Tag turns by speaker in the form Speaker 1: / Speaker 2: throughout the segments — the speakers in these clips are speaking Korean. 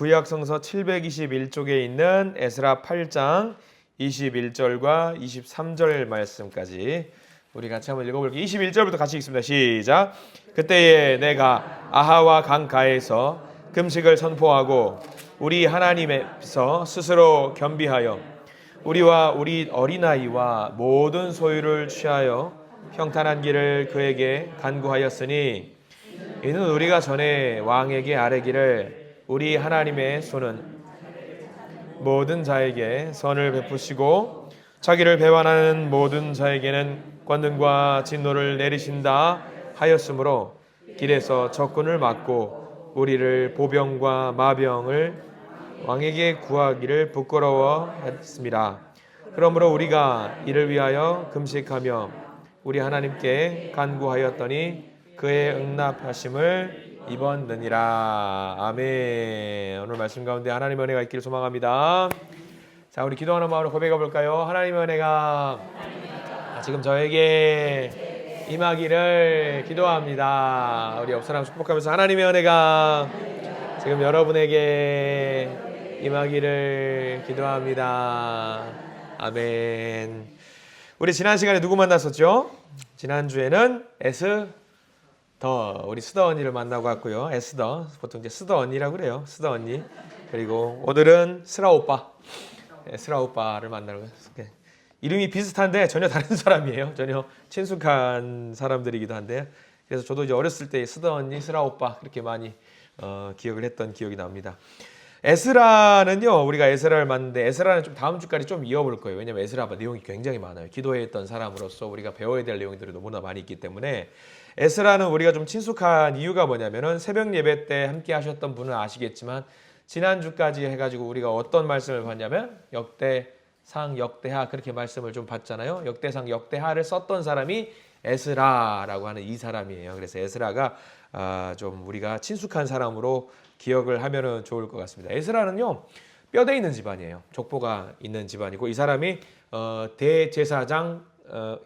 Speaker 1: 구약 성서 721쪽에 있는 에스라 8장 21절과 23절 말씀까지 우리 같이 한번 읽어볼게요. 21절부터 같이 읽습니다. 시작. 그때에 내가 아하와 강가에서 금식을 선포하고 우리 하나님에서 스스로 겸비하여 우리와 우리 어린아이와 모든 소유를 취하여 평탄한 길을 그에게 간구하였으니 이는 우리가 전에 왕에게 아뢰기를 우리 하나님의 손은 모든 자에게 선을 베푸시고 자기를 배반하는 모든 자에게는 권능과 진노를 내리신다 하였으므로 길에서 적군을 막고 우리를 보병과 마병을 왕에게 구하기를 부끄러워했습니다. 그러므로 우리가 이를 위하여 금식하며 우리 하나님께 간구하였더니 그의 응답하심을 입었느니라. 아멘. 오늘 말씀 가운데 하나님의 은혜가 있기를 소망합니다. 자, 우리 기도하는 마음으로 고백해 볼까요? 하나님의 은혜가 지금 저에게 임하기를 기도합니다. 우리 옆사람 축복하면서 하나님의 은혜가 지금 여러분에게 임하기를 기도합니다. 아멘. 우리 지난 시간에 누구 만났었죠? 지난주에는 우리 스더 언니를 만나고 왔고요. 에스더, 보통 이제 스더 언니라고 그래요. 스더 언니. 그리고 오늘은 스라 오빠, 스라 오빠를 만나고 왔어요. 이름이 비슷한데 전혀 다른 사람이에요. 전혀 친숙한 사람들이기도 한데요. 그래서 저도 이제 어렸을 때 스더 언니, 스라 오빠 그렇게 많이 기억을 했던 기억이 납니다. 에스라는요, 우리가 에스라를 만났는데 에스라는 좀 다음 주까지 좀 이어볼 거예요. 왜냐하면 에스라가 내용이 굉장히 많아요. 기도했던 사람으로서 우리가 배워야 될 내용들이 너무나 많이 있기 때문에 에스라는 우리가 좀 친숙한 이유가 뭐냐면은 새벽 예배 때 함께 하셨던 분은 아시겠지만 지난주까지 해가지고 우리가 어떤 말씀을 봤냐면 역대상, 역대하 그렇게 말씀을 좀 봤잖아요. 역대상, 역대하를 썼던 사람이 에스라라고 하는 이 사람이에요. 그래서 에스라가 좀 우리가 친숙한 사람으로 기억을 하면은 좋을 것 같습니다. 에스라는요, 뼈대 있는 집안이에요. 족보가 있는 집안이고 이 사람이 대제사장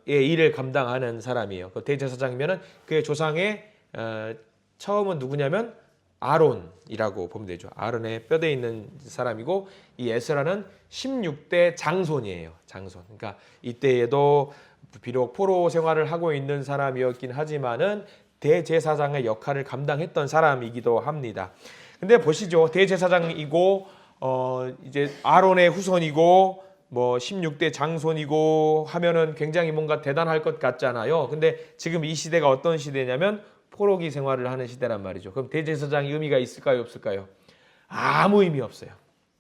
Speaker 1: 의 일을 감당하는 사람이에요. 그 대제사장이면은 그의 조상의 처음은 누구냐면 아론이라고 보면 되죠. 아론의 뼈대 있는 사람이고 이 에스라는 16대 장손이에요. 장손. 그러니까 이때에도 비록 포로 생활을 하고 있는 사람이었긴 하지만은 대제사장의 역할을 감당했던 사람이기도 합니다. 근데 보시죠. 대제사장이고 이제 아론의 후손이고 뭐 16대 장손이고 하면은 굉장히 뭔가 대단할 것 같잖아요. 근데 지금 이 시대가 어떤 시대냐면 포로기 생활을 하는 시대란 말이죠. 그럼 대제사장이 의미가 있을까요, 없을까요? 아무 의미 없어요.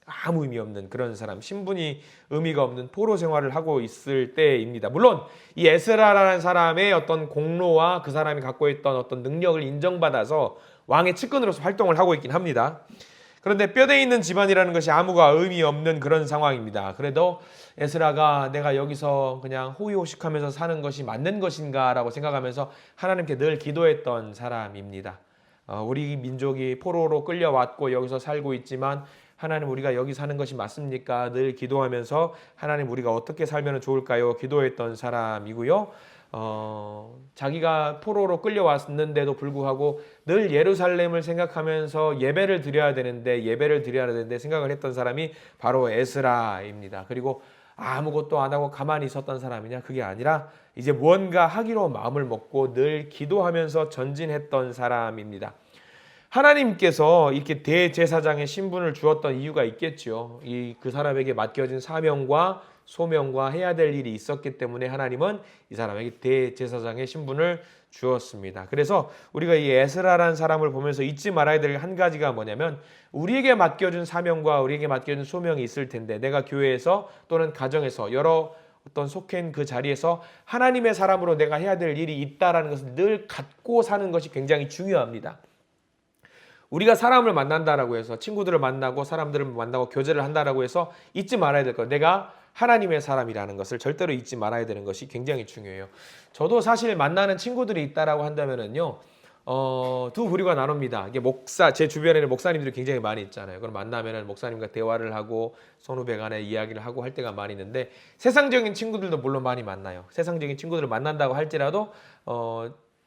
Speaker 1: 아무 의미 없는 그런 사람, 신분이 의미가 없는 포로 생활을 하고 있을 때입니다. 물론 이 에스라라는 사람의 어떤 공로와 그 사람이 갖고 있던 어떤 능력을 인정받아서 왕의 측근으로서 활동을 하고 있긴 합니다. 그런데 뼈대 있는 집안이라는 것이 아무가 의미 없는 그런 상황입니다. 그래도 에스라가 내가 여기서 그냥 호의호식하면서 사는 것이 맞는 것인가 라고 생각하면서 하나님께 늘 기도했던 사람입니다. 우리 민족이 포로로 끌려왔고 여기서 살고 있지만 하나님 우리가 여기 사는 것이 맞습니까? 늘 기도하면서 하나님 우리가 어떻게 살면 좋을까요? 기도했던 사람이고요. 자기가 포로로 끌려왔는데도 불구하고 늘 예루살렘을 생각하면서 예배를 드려야 되는데 생각을 했던 사람이 바로 에스라입니다. 그리고 아무것도 안 하고 가만히 있었던 사람이냐? 그게 아니라 이제 무언가 하기로 마음을 먹고 늘 기도하면서 전진했던 사람입니다. 하나님께서 이렇게 대제사장의 신분을 주었던 이유가 있겠죠. 그 사람에게 맡겨진 사명과 소명과 해야 될 일이 있었기 때문에 하나님은 이 사람에게 대제사장의 신분을 주었습니다. 그래서 우리가 이 에스라라는 사람을 보면서 잊지 말아야 될 한 가지가 뭐냐면 우리에게 맡겨준 사명과 우리에게 맡겨준 소명이 있을 텐데 내가 교회에서 또는 가정에서 여러 어떤 속해 있는 그 자리에서 하나님의 사람으로 내가 해야 될 일이 있다라는 것을 늘 갖고 사는 것이 굉장히 중요합니다. 우리가 사람을 만난다라고 해서 친구들을 만나고 사람들을 만나고 교제를 한다라고 해서 잊지 말아야 될 것. 내가 하나님의 사람이라는 것을 절대로 잊지 말아야 되는 것이 굉장히 중요해요. 저도 사실 만나는 친구들이 있다라고 한다면은요, 두 부류가 나눕니다. 이게 제 주변에는 목사님들이 굉장히 많이 있잖아요. 그럼 만나면은 목사님과 대화를 하고 선후배 간에 이야기를 하고 할 때가 많이 있는데 세상적인 친구들도 물론 많이 만나요. 세상적인 친구들을 만난다고 할지라도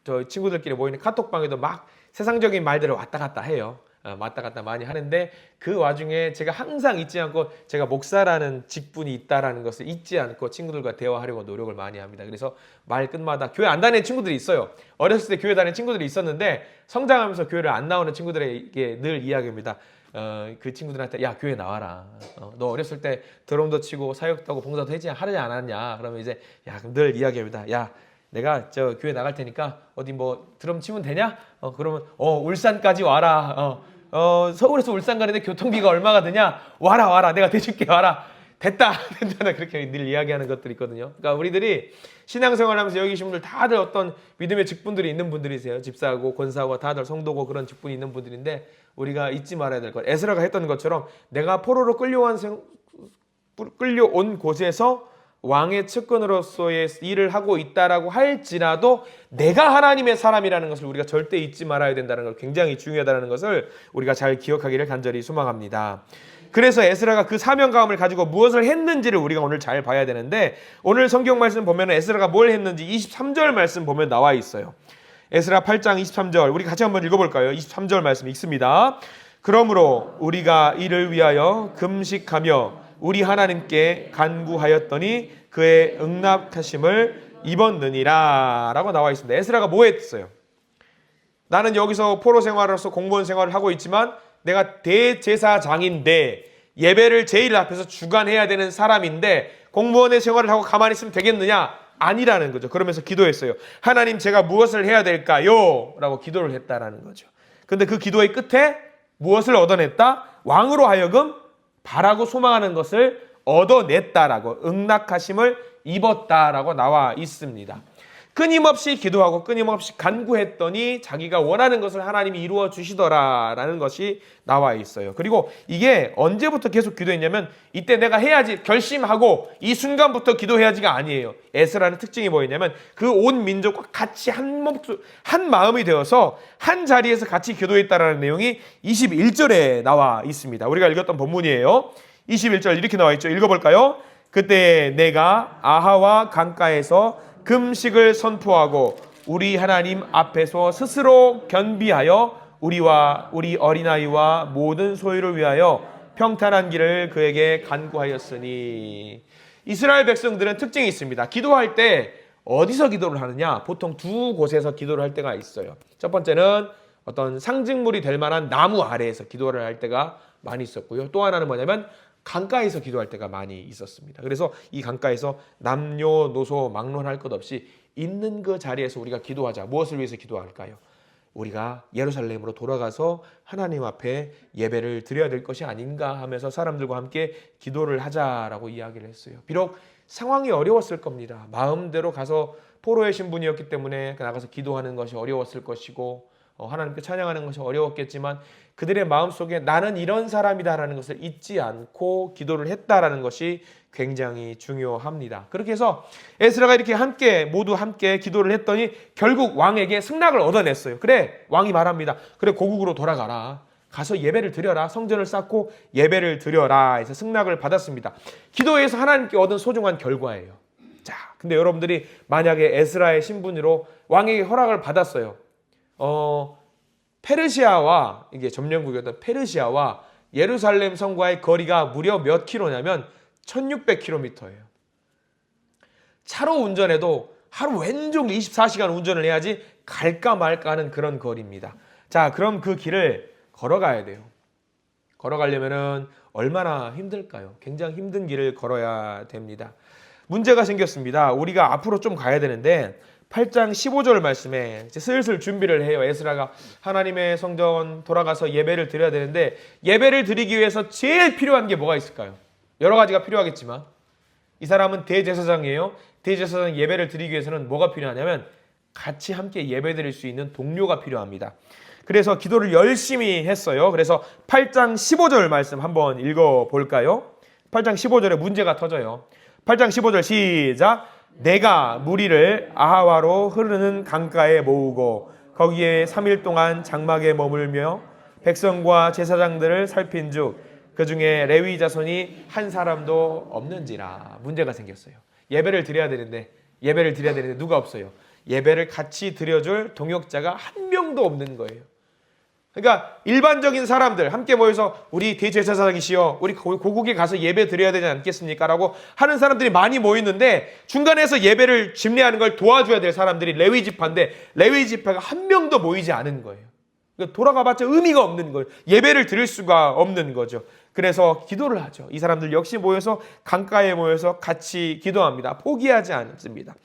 Speaker 1: 저 친구들끼리 모이는 카톡방에도 막 세상적인 말들을 왔다 갔다 해요. 왔다 갔다 많이 하는데 그 와중에 제가 항상 잊지 않고 제가 목사라는 직분이 있다라는 것을 잊지 않고 친구들과 대화하려고 노력을 많이 합니다. 그래서 말 끝마다 교회 안 다니는 친구들이 있어요. 어렸을 때 교회 다니는 친구들이 있었는데 성장하면서 교회를 안 나오는 친구들에게 늘 이야기합니다. 그 친구들한테 야 교회 나와라. 너 어렸을 때 드럼도 치고 사역도 하고 봉사도 하지 않았냐? 그러면 이제 야 그럼 늘 이야기합니다. 야 내가 저 교회 나갈 테니까 어디 뭐 드럼 치면 되냐? 그러면 울산까지 와라. 서울에서 울산 가는데 교통비가 얼마가 드냐? 와라 내가 대줄게 와라. 됐다 그렇게 늘 이야기하는 것들이 있거든요. 그러니까 우리들이 신앙생활하면서 여기 계신 분들 다들 어떤 믿음의 직분들이 있는 분들이세요. 집사하고 권사하고 다들 성도고 그런 직분이 있는 분들인데 우리가 잊지 말아야 될 것. 에스라가 했던 것처럼 내가 포로로 끌려온 곳에서 왕의 측근으로서의 일을 하고 있다라고 할지라도 내가 하나님의 사람이라는 것을 우리가 절대 잊지 말아야 된다는 걸 굉장히 중요하다는 것을 우리가 잘 기억하기를 간절히 소망합니다. 그래서 에스라가 그 사명감을 가지고 무엇을 했는지를 우리가 오늘 잘 봐야 되는데 오늘 성경 말씀 보면 에스라가 뭘 했는지 23절 말씀 보면 나와 있어요. 에스라 8장 23절 우리 같이 한번 읽어볼까요? 23절 말씀 읽습니다. 그러므로 우리가 이를 위하여 금식하며 우리 하나님께 간구하였더니 그의 응답하심을 입었느니라 라고 나와 있습니다. 에스라가 뭐 했어요? 나는 여기서 포로 생활로서 공무원 생활을 하고 있지만 내가 대제사장인데 예배를 제일 앞에서 주관해야 되는 사람인데 공무원의 생활을 하고 가만히 있으면 되겠느냐? 아니라는 거죠. 그러면서 기도했어요. 하나님 제가 무엇을 해야 될까요? 라고 기도를 했다라는 거죠. 근데 그 기도의 끝에 무엇을 얻어냈다? 왕으로 하여금 바라고 소망하는 것을 얻어냈다라고 응낙하심을 입었다라고 나와 있습니다. 끊임없이 기도하고 끊임없이 간구했더니 자기가 원하는 것을 하나님이 이루어 주시더라라는 것이 나와 있어요. 그리고 이게 언제부터 계속 기도했냐면 이때 내가 해야지 결심하고 이 순간부터 기도해야지가 아니에요. 에스라는 특징이 뭐였냐면 그 온 민족과 같이 한 마음이 되어서 한 자리에서 같이 기도했다라는 내용이 21절에 나와 있습니다. 우리가 읽었던 본문이에요. 21절 이렇게 나와 있죠. 읽어볼까요? 그때 내가 아하와 강가에서 금식을 선포하고 우리 하나님 앞에서 스스로 겸비하여 우리와 우리 어린아이와 모든 소유를 위하여 평탄한 길을 그에게 간구하였으니. 이스라엘 백성들은 특징이 있습니다. 기도할 때 어디서 기도를 하느냐? 보통 두 곳에서 기도를 할 때가 있어요. 첫 번째는 어떤 상징물이 될 만한 나무 아래에서 기도를 할 때가 많이 있었고요. 또 하나는 뭐냐면 강가에서 기도할 때가 많이 있었습니다. 그래서 이 강가에서 남녀노소 막론할 것 없이 있는 그 자리에서 우리가 기도하자. 무엇을 위해서 기도할까요? 우리가 예루살렘으로 돌아가서 하나님 앞에 예배를 드려야 될 것이 아닌가 하면서 사람들과 함께 기도를 하자라고 이야기를 했어요. 비록 상황이 어려웠을 겁니다. 마음대로 가서 포로의 신분이었기 때문에 나가서 기도하는 것이 어려웠을 것이고 하나님께 찬양하는 것이 어려웠겠지만 그들의 마음속에 나는 이런 사람이다라는 것을 잊지 않고 기도를 했다라는 것이 굉장히 중요합니다. 그렇게 해서 에스라가 이렇게 모두 함께 기도를 했더니 결국 왕에게 승낙을 얻어냈어요. 그래, 왕이 말합니다. 그래, 고국으로 돌아가라. 가서 예배를 드려라. 성전을 쌓고 예배를 드려라 해서 승낙을 받았습니다. 기도에서 하나님께 얻은 소중한 결과예요. 자, 근데 여러분들이 만약에 에스라의 신분으로 왕에게 허락을 받았어요. 페르시아와 이게 점령국이었던 페르시아와 예루살렘 성과의 거리가 무려 몇 킬로냐면 1600km예요. 차로 운전해도 하루 왼쪽 24시간 운전을 해야지 갈까 말까 하는 그런 거리입니다. 자, 그럼 그 길을 걸어가야 돼요. 걸어가려면은 얼마나 힘들까요? 굉장히 힘든 길을 걸어야 됩니다. 문제가 생겼습니다. 우리가 앞으로 좀 가야 되는데 8장 15절 말씀에 이제 슬슬 준비를 해요. 에스라가 하나님의 성전 돌아가서 예배를 드려야 되는데 예배를 드리기 위해서 제일 필요한 게 뭐가 있을까요? 여러 가지가 필요하겠지만 이 사람은 대제사장이에요. 대제사장 예배를 드리기 위해서는 뭐가 필요하냐면 같이 함께 예배 드릴 수 있는 동료가 필요합니다. 그래서 기도를 열심히 했어요. 그래서 8장 15절 말씀 한번 읽어볼까요? 8장 15절에 문제가 터져요. 8장 15절 시작. 내가 무리를 아하와로 흐르는 강가에 모으고 거기에 3일 동안 장막에 머물며 백성과 제사장들을 살핀즉 그 중에 레위 자손이 한 사람도 없는지라. 문제가 생겼어요. 예배를 드려야 되는데 누가 없어요. 예배를 같이 드려줄 동역자가 한 명도 없는 거예요. 그러니까 일반적인 사람들 함께 모여서 우리 대제사장이시여 우리 고국에 가서 예배 드려야 되지 않겠습니까? 라고 하는 사람들이 많이 모였는데 중간에서 예배를 집례하는 걸 도와줘야 될 사람들이 레위 지파인데 레위 지파가 한 명도 모이지 않은 거예요. 그러니까 돌아가봤자 의미가 없는 거예요. 예배를 드릴 수가 없는 거죠. 그래서 기도를 하죠. 이 사람들 역시 모여서 강가에 모여서 같이 기도합니다. 포기하지 않습니다.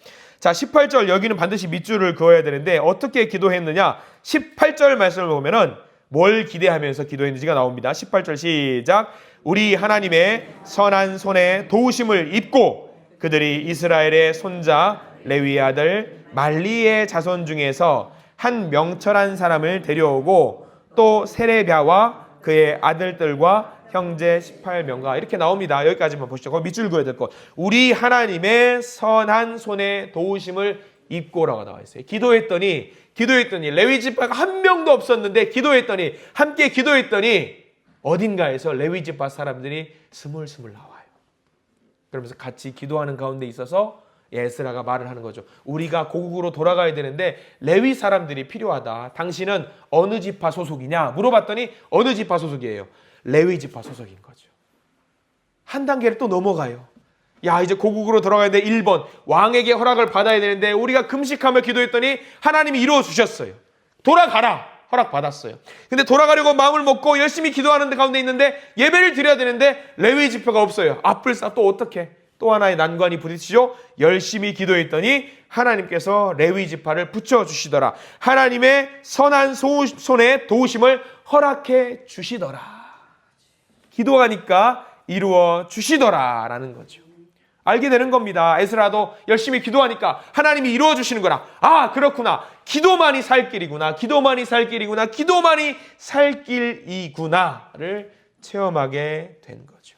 Speaker 1: 자, 18절 여기는 반드시 밑줄을 그어야 되는데 어떻게 기도했느냐? 18절 말씀을 보면은 뭘 기대하면서 기도했는지가 나옵니다. 18절 시작. 우리 하나님의 선한 손에 도우심을 입고 그들이 이스라엘의 손자 레위의 아들 말리의 자손 중에서 한 명철한 사람을 데려오고 또 세레비아와 그의 아들들과 형제 18명과 이렇게 나옵니다. 여기까지만 보시죠. 거기 밑줄 그어야 될 것. 우리 하나님의 선한 손에 도우심을 입고라고 나와 있어요. 기도했더니 레위 지파가 한 명도 없었는데 함께 기도했더니 어딘가에서 레위 지파 사람들이 스물스물 나와요. 그러면서 같이 기도하는 가운데 있어서 에스라가 말을 하는 거죠. 우리가 고국으로 돌아가야 되는데 레위 사람들이 필요하다. 당신은 어느 지파 소속이냐? 물어봤더니 어느 지파 소속이에요? 레위 지파 소속인 거죠. 한 단계를 또 넘어가요. 야, 이제 고국으로 돌아가야 돼. 1번 왕에게 허락을 받아야 되는데 우리가 금식하며 기도했더니 하나님이 이루어 주셨어요. 돌아가라 허락 받았어요. 근데 돌아가려고 마음을 먹고 열심히 기도하는 가운데 있는데 예배를 드려야 되는데 레위 지파가 없어요. 앞불사 또 어떻게? 또 하나의 난관이 부딪히죠. 열심히 기도했더니 하나님께서 레위 지파를 붙여주시더라. 하나님의 선한 손에 도우심을 허락해 주시더라. 기도하니까 이루어 주시더라 라는 거죠. 알게 되는 겁니다. 에스라도 열심히 기도하니까 하나님이 이루어 주시는 거라. 아, 그렇구나. 기도만이 살 길이구나. 기도만이 살 길이구나를 체험하게 된 거죠.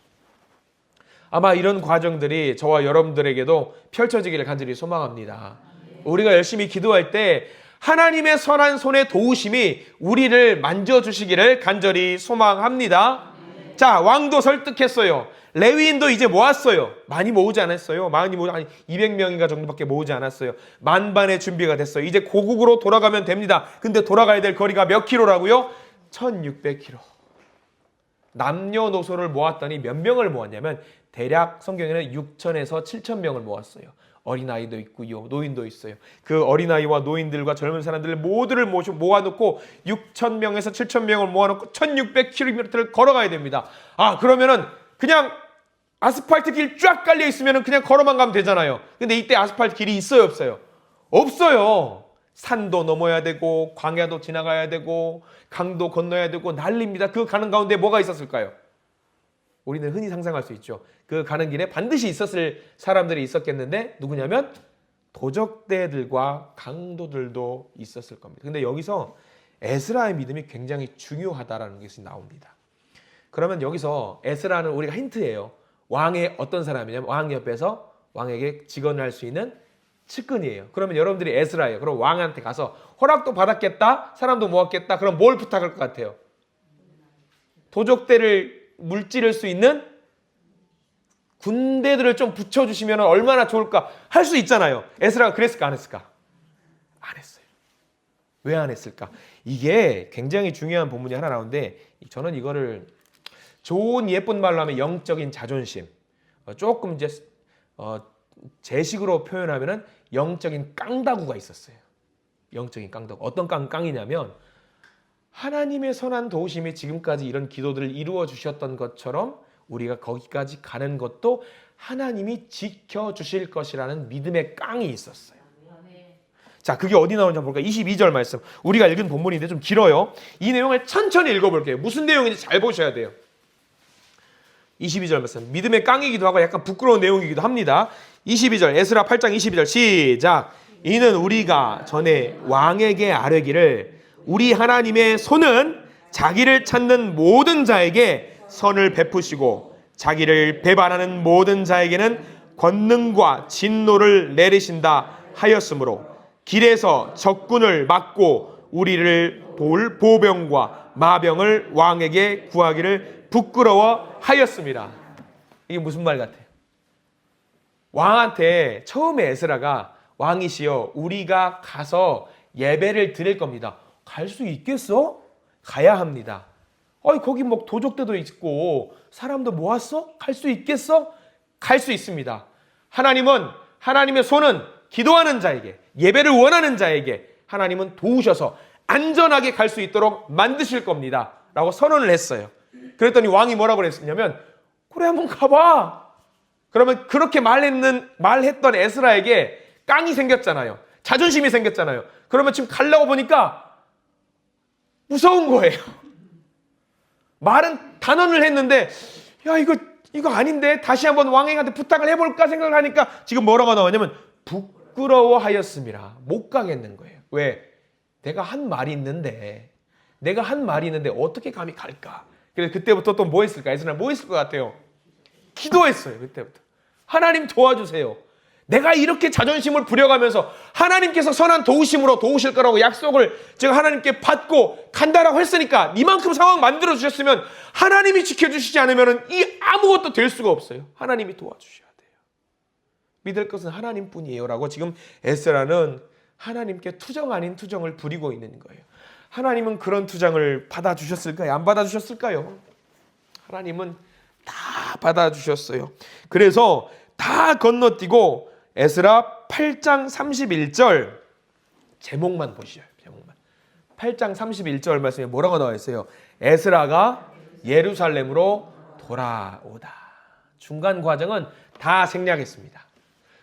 Speaker 1: 아마 이런 과정들이 저와 여러분들에게도 펼쳐지기를 간절히 소망합니다. 우리가 열심히 기도할 때 하나님의 선한 손의 도우심이 우리를 만져주시기를 간절히 소망합니다. 자, 왕도 설득했어요. 레위인도 이제 모았어요. 많이 모으지 않았어요. 많이 모으지 아니 200명인가 정도밖에 모으지 않았어요. 만반의 준비가 됐어요. 이제 고국으로 돌아가면 됩니다. 근데 돌아가야 될 거리가 몇 킬로라고요? 1600킬로. 남녀노소를 모았더니 몇 명을 모았냐면 대략 성경에는 6천에서 7천 명을 모았어요. 어린아이도 있고요. 노인도 있어요. 그 어린아이와 노인들과 젊은 사람들을 모두를 모아놓고 6천 명에서 7천 명을 모아놓고 1600km를 걸어가야 됩니다. 아, 그러면은 그냥 아스팔트 길 쫙 깔려 있으면 그냥 걸어만 가면 되잖아요. 근데 이때 아스팔트 길이 있어요, 없어요? 없어요. 산도 넘어야 되고 광야도 지나가야 되고 강도 건너야 되고 난리입니다. 그 가는 가운데 뭐가 있었을까요? 우리는 흔히 상상할 수 있죠. 그 가는 길에 반드시 있었을 사람들이 있었겠는데 누구냐면 도적대들과 강도들도 있었을 겁니다. 근데 여기서 에스라의 믿음이 굉장히 중요하다라는 것이 나옵니다. 그러면 여기서 에스라는 우리가 힌트예요. 왕의 어떤 사람이냐면 왕 옆에서 왕에게 직언을 할 수 있는 측근이에요. 그러면 여러분들이 에스라예요. 그럼 왕한테 가서 허락도 받았겠다, 사람도 모았겠다. 그럼 뭘 부탁할 것 같아요? 도적대를 물찌를 수 있는 군대들을 좀 붙여주시면 얼마나 좋을까 할 수 있잖아요. 에스라가 그랬을까 안 했을까? 안 했어요. 왜 안 했을까? 이게 굉장히 중요한 본문이 하나 나오는데 저는 이거를 좋은 예쁜 말로 하면 영적인 자존심, 조금 이제 제식으로 표현하면은 영적인 깡다구가 있었어요. 영적인 깡다구. 어떤 깡이냐면 하나님의 선한 도우심이 지금까지 이런 기도들을 이루어 주셨던 것처럼 우리가 거기까지 가는 것도 하나님이 지켜주실 것이라는 믿음의 깡이 있었어요. 자, 그게 어디 나오는지 한번 볼까요? 22절 말씀. 우리가 읽은 본문인데 좀 길어요. 이 내용을 천천히 읽어볼게요. 무슨 내용인지 잘 보셔야 돼요. 22절 말씀. 믿음의 깡이기도 하고 약간 부끄러운 내용이기도 합니다. 22절 에스라 8장 22절 시작. 이는 우리가 전에 왕에게 아뢰기를 우리 하나님의 손은 자기를 찾는 모든 자에게 선을 베푸시고 자기를 배반하는 모든 자에게는 권능과 진노를 내리신다 하였으므로 길에서 적군을 막고 우리를 볼 보병과 마병을 왕에게 구하기를 부끄러워하였습니다. 이게 무슨 말 같아요? 왕한테 처음에 에스라가 왕이시여 우리가 가서 예배를 드릴 겁니다. 갈 수 있겠어? 가야 합니다. 거기 뭐 도적대도 있고 사람도 모았어? 갈 수 있겠어? 갈 수 있습니다. 하나님의 손은 기도하는 자에게, 예배를 원하는 자에게 하나님은 도우셔서 안전하게 갈 수 있도록 만드실 겁니다 라고 선언을 했어요. 그랬더니 왕이 뭐라고 그랬냐면, 그래 한번 가봐. 그러면 그렇게 말했던 에스라에게 깡이 생겼잖아요. 자존심이 생겼잖아요. 그러면 지금 가려고 보니까 무서운 거예요. 단언을 했는데, 야 이거 아닌데 다시 한번 왕에게 부탁을 해볼까 생각을 하니까 지금 뭐라고 나오냐면 부끄러워하였습니다. 못 가겠는 거예요. 왜? 내가 한 말이 있는데 어떻게 감히 갈까? 그래서 그때부터 또 뭐 했을까? 에스라는 뭐 했을 것 같아요? 기도했어요. 그때부터. 하나님 도와주세요. 내가 이렇게 자존심을 부려가면서 하나님께서 선한 도우심으로 도우실 거라고 약속을 제가 하나님께 받고 간다라고 했으니까, 이만큼 상황 만들어 주셨으면 하나님이 지켜주시지 않으면 이 아무것도 될 수가 없어요. 하나님이 도와주셔야 돼요. 믿을 것은 하나님뿐이에요 라고 지금 에스라는 하나님께 투정 아닌 투정을 부리고 있는 거예요. 하나님은 그런 투정을 받아주셨을까요? 안 받아주셨을까요? 하나님은 다 받아주셨어요. 그래서 다 건너뛰고 에스라 8장 31절 제목만 보시죠. 제목만. 8장 31절 말씀에 뭐라고 나와 있어요? 에스라가 예루살렘으로 돌아오다. 중간 과정은 다 생략했습니다.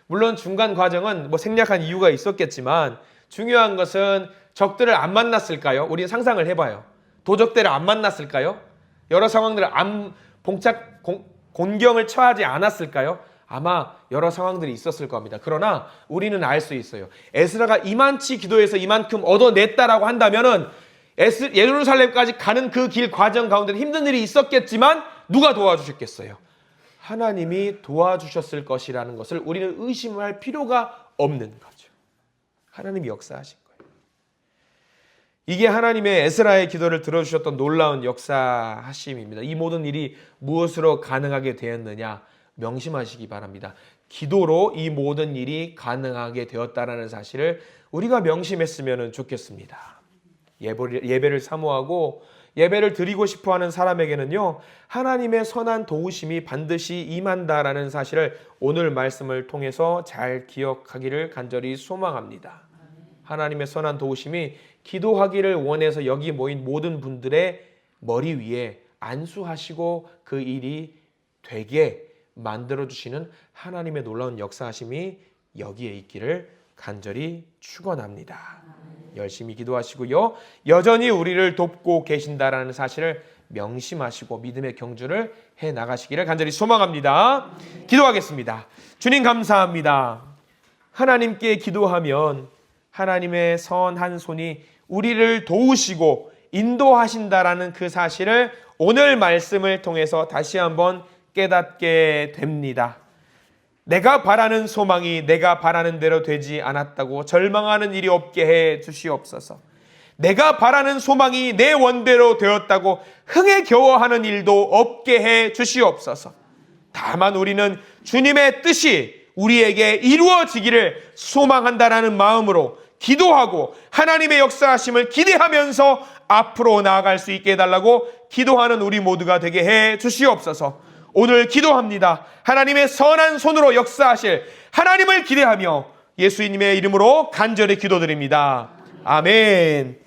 Speaker 1: 물론 중간 과정은 뭐 생략한 이유가 있었겠지만 중요한 것은 적들을 안 만났을까요? 우리는 상상을 해봐요. 도적들을 안 만났을까요? 여러 상황들을 곤경을 처하지 않았을까요? 아마 여러 상황들이 있었을 겁니다. 그러나 우리는 알 수 있어요. 에스라가 이만치 기도해서 이만큼 얻어냈다라고 한다면은 예루살렘까지 가는 그 길 과정 가운데 힘든 일이 있었겠지만 누가 도와주셨겠어요? 하나님이 도와주셨을 것이라는 것을 우리는 의심할 필요가 없는 거죠. 하나님이 역사하신 거예요. 이게 하나님의 에스라의 기도를 들어주셨던 놀라운 역사하심입니다. 이 모든 일이 무엇으로 가능하게 되었느냐? 명심하시기 바랍니다. 기도로 이 모든 일이 가능하게 되었다는 사실을 우리가 명심했으면 좋겠습니다. 예배를 사모하고 예배를 드리고 싶어하는 사람에게는요, 하나님의 선한 도우심이 반드시 임한다라는 사실을 오늘 말씀을 통해서 잘 기억하기를 간절히 소망합니다. 하나님의 선한 도우심이 기도하기를 원해서 여기 모인 모든 분들의 머리 위에 안수하시고 그 일이 되게 만들어주시는 하나님의 놀라운 역사하심이 여기에 있기를 간절히 축원합니다. 열심히 기도하시고요, 여전히 우리를 돕고 계신다라는 사실을 명심하시고 믿음의 경주를 해나가시기를 간절히 소망합니다. 기도하겠습니다. 주님 감사합니다. 하나님께 기도하면 하나님의 선한 손이 우리를 도우시고 인도하신다라는 그 사실을 오늘 말씀을 통해서 다시 한번 깨닫게 됩니다. 내가 바라는 소망이 내가 바라는 대로 되지 않았다고 절망하는 일이 없게 해 주시옵소서. 내가 바라는 소망이 내 원대로 되었다고 흥에 겨워하는 일도 없게 해 주시옵소서. 다만 우리는 주님의 뜻이 우리에게 이루어지기를 소망한다라는 마음으로 기도하고 하나님의 역사하심을 기대하면서 앞으로 나아갈 수 있게 해달라고 기도하는 우리 모두가 되게 해 주시옵소서. 오늘 기도합니다. 하나님의 선한 손으로 역사하실 하나님을 기대하며 예수님의 이름으로 간절히 기도드립니다. 아멘.